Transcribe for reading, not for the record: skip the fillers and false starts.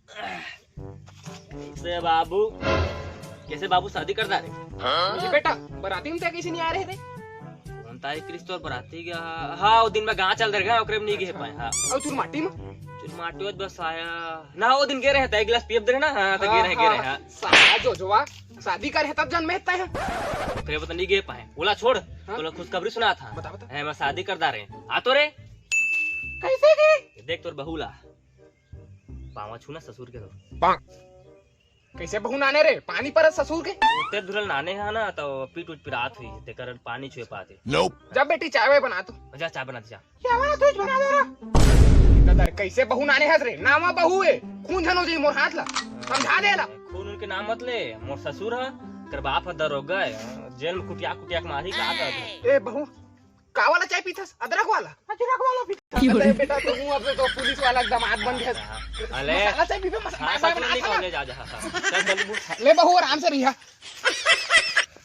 कैसे बाबू, कैसे बाबू शादी करता रे? मुझे बेटा बराती में कैसे नहीं आ रहे थे? कौन तारीख क्रिस्तो बराती गया? हाँ वो दिन में गाँव चल रहा ओकरे में नहीं गे पाए। हाँ और चुर माटी में चुरमाटियो बस आया ना, वो दिन गे रहे थे, एक गिलास पियब दे ना। हाँ तो गे रहे। हाँ साला जो जोवा शादी करे तब जन्म में है। ओकरे पता नहीं गे पाए। बोला छोड़, तो खुशखबरी सुना था। बता बता। है मैं शादी करता रहे। आ तो रे कैसे की? देख तोर बहू ला पावा छूना ससुर के कैसे बहू नाने रे? पानी पर ससुर के उते धुरल नाने है ना, तो पीट उठ पिरात हुई तेकर पानी छुए पाते। जब बेटी चाय बना तो जा चाय बना जा। क्या बना तू? बना दे रहा कैसे बहू नाने हंस रे? नामा बहू है, खून झनो जी मोर हाथ ला समझा दे ला। खून उनके नाम मत ले, मोर ससुर है, कर बाप दरोगा है, जेल में कुटिया कुटिया के मारी का कर। ए बहू का वाला चाय पीथस? अदरक वाला? अदरक वाला पीथस? अरे बेटा तू अब तो पुलिस वाला दामाद बन गया। अले मसाला चाय पीबे, मसाला ले जा जा। ले बहू आराम से रहिया।